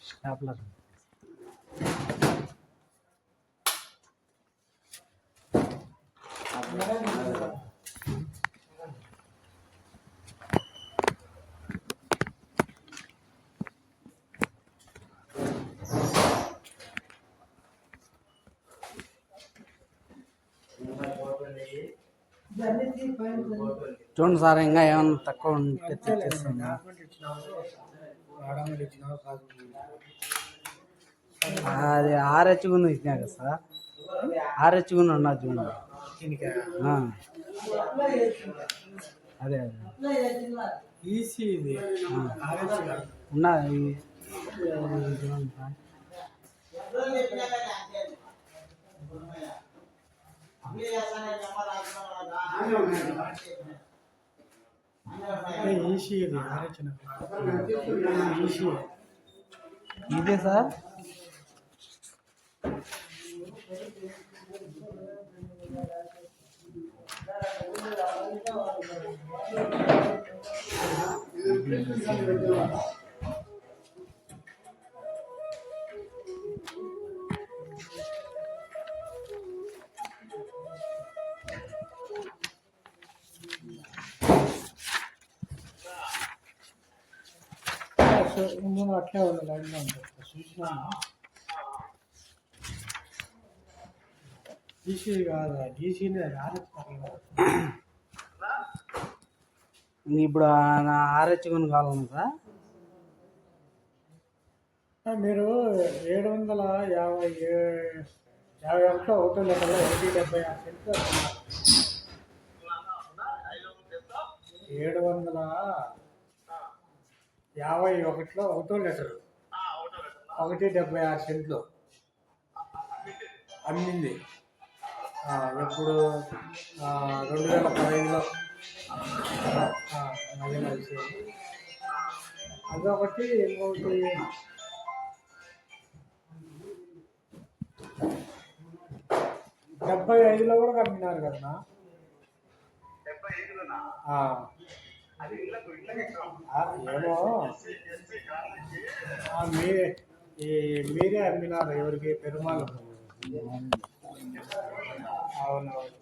Stapler చూడండి sir, ఇంకా ఏమన్నా తక్కువ ఉంటే తెచ్చేస్తున్నా. అది ఆర్హెచ్గుని ఇచ్చినా కదా సార్, ఆర్హెచ్గుని ఉన్నా చూడండి. అదే ఈసీ ఇది ఉన్నది. ఈసీ ఇది ఈసీ ఇదే సార్. నేను అట్లే ఉండాలి చూసినాను. ఈసీ కాదు, ఈసీనే ఇప్పుడు ఆర్హెచ్గుని కావాలన్నా సార్. మీరు 750 ఒకటో లెక్కలో 176 సెంట్లు 751లో ఒకటో లెటరు 176 సెంట్లు అమ్మింది. ఎప్పుడు 2015లో అదే కలిసి అదొకటి. ఇంకొకటి 75లో కూడా కమ్మినారు కదా. ఏమో మీరే అమ్మినారు ఎవరికి? పెరుమాళ్. అవునవును,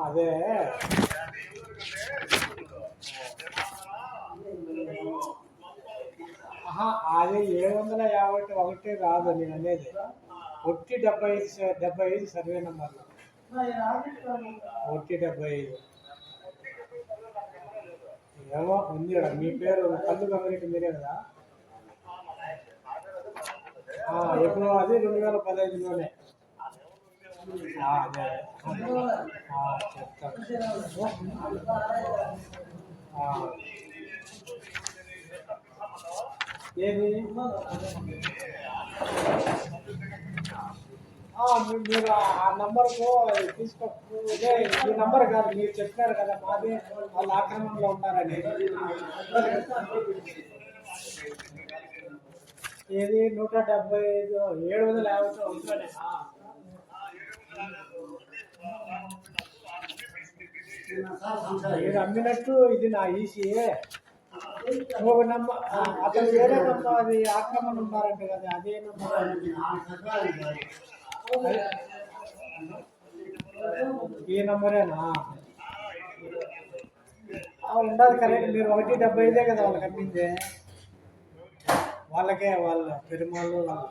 అదే అది 750 ఒకటే కాదు నేను అనేది. 75 సర్వే నెంబర్లో 75 ఏమో ఉంది కదా. మీ పేరు కళ్ళు కమ్యూనిటీ మీరే కదా. ఎప్పుడు అది 2015లోనే. అదే చెప్తాను. ఏది మీరు ఆ నంబర్కు తీసుకో. ఈ నంబర్ కాదు, మీరు చెప్పారు కదా మాది వాళ్ళు ఆక్రమణలో ఉన్నారని. ఏది 175 750 మీరు అమ్మినట్టు ఇది నా ఈసీఏ. ఇంకొక నంబర్ అతను వేరే నంబర్, అది ఆక్రమణ ఉన్నారంటే కదా, అదే నంబర్. ఈ నంబరేనా ఉండాలి? కరెక్ట్. మీరు 175 కదా వాళ్ళకి అమ్మిందే. వాళ్ళకే, వాళ్ళ పెరుమాళ్ళు వాళ్ళు.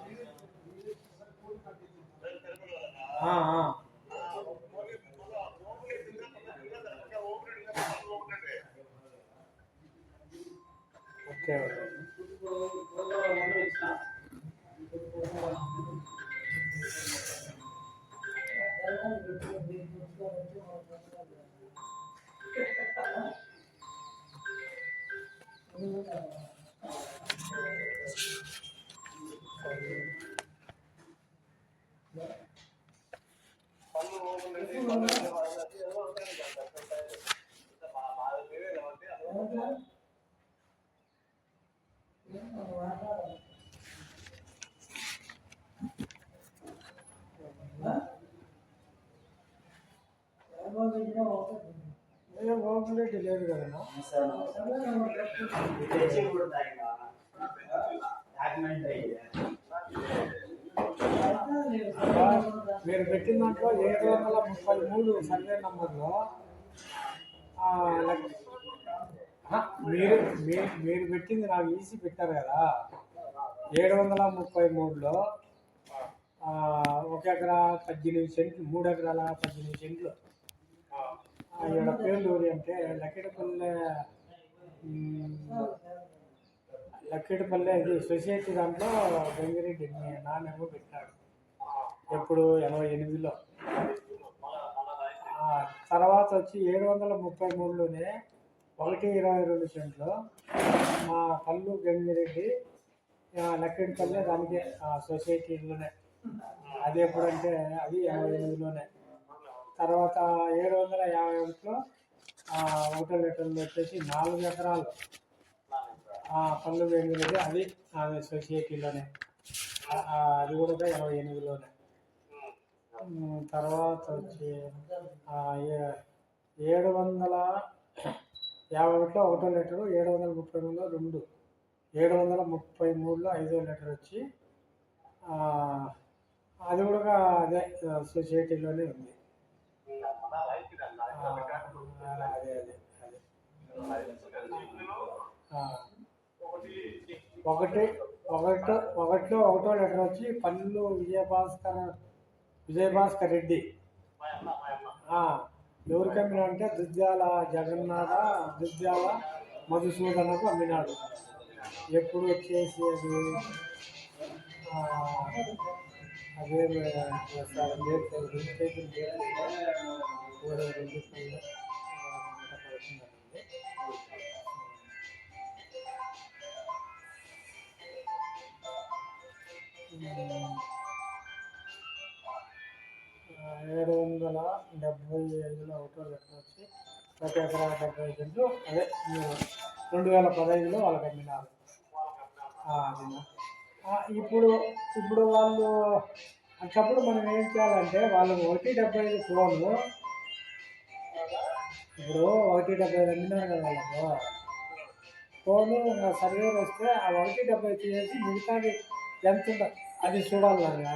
ఓకే. గోవర్ధన్ రెడ్డి లేదు కదన్నా. మీరు పెట్టిన దాంట్లో 733 సర్వే నంబర్లో మీరు మీరు పెట్టింది నాకు ఈసీ పెట్టారు కదా. 733లో 1 ఎకరా 18 సెంట్లు, 3 ఎకరాల 18 సెంట్లు. ఇక్కడ పేర్లు అంటే లక్కిడిపల్లె ఇది సొసైటీ దాంట్లో గంగిరెడ్డి నాన్నేమో పెట్టాడు ఎప్పుడు 88లో. తర్వాత వచ్చి 733లోనే 1/22 సెంట్లు మా కల్లు గంగిరెడ్డి లక్కిడిపల్లె దానికి సొసైటీలోనే. అది ఎప్పుడంటే అది 88లోనే. తర్వాత 751లో 1 లీటర్లు వచ్చేసి 4 ఎకరాలు పళ్ళు గంగిరెడ్డి, అది సొసైటీలోనే. అది కూడా 88లోనే. తర్వాత వచ్చి 751లో 1 లీటరు, 733లో 2, 733లో 5 లీటర్ వచ్చి అది కూడా అదే సొసైటీలోనే ఉంది. అదే అదే అదే 1లో 1 లీటర్ వచ్చి పల్లు విజయభాస్కర్ రెడ్డి. ఎవరికి అమ్మినా అంటే దుద్యాల జగన్నాథ, దుద్యాల మధుసూదనకు అమ్మినాడు. ఎప్పుడు వచ్చేసి అది అదే సార్ ఏడు 775లో 1 లీటర్ వచ్చి 1 ఎకరా 75 సెంట్లు. అదే 2015లో వాళ్ళకి అమ్మినారు. ఇప్పుడు వాళ్ళు అప్పుడు మనం ఏం చేయాలంటే వాళ్ళు 1.75 ఫోను, ఇప్పుడు 1.75 అమ్మినారు కదా వాళ్ళకు ఫోను. సర్వేలు వస్తే ఆ 1.75 చేసి మిగతాది ఎంత ఉంటుంది అది చూడాలన్నా.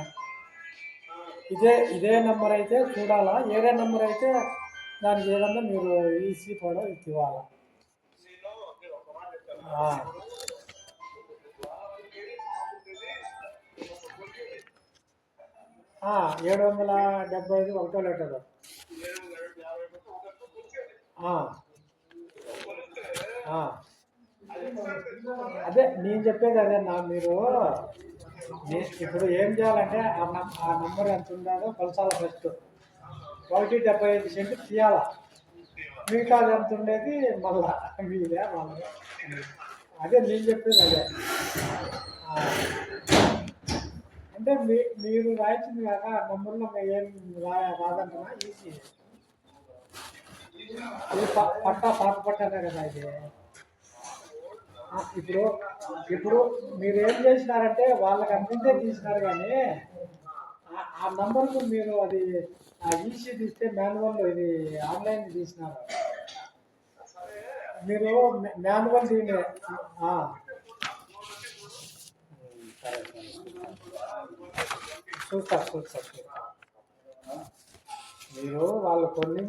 ఇదే నెంబర్ అయితే చూడాలా, వేరే నెంబర్ అయితే దానికి ఏదన్నా మీరు ఈసీ కూడా ఇవ్వాలా. 775 1 లీటరు. అదే నేను చెప్పేది అదేనా. మీరు ఇప్పుడు ఏం చేయాలంటే ఆ నెంబర్ ఎంత ఉందో కొలసాల ఫస్ట్ 1.75 సెంట్లు తీయాలా. మిగతాది ఎంత ఉండేది మళ్ళా మీదే మళ్ళీ. అదే నేను చెప్పేది అదే. అంటే మీరు రాయించింది కాక నెంబర్లో ఏం రాదంటున్నా. ఈసీ పట్టా పాత పట్టానే కదా ఇది. ఇప్పుడు మీరు ఏం చేసినారంటే వాళ్ళకి అందిందే తీసినారు, కానీ ఆ నంబర్కు మీరు అది ఈసీ తీస్తే మాన్యువల్ ఇది ఆన్లైన్ తీసినారు. మీరు మాన్యువల్ దీన్ని చూస్తారు. మీరు వాళ్ళు కొన్ని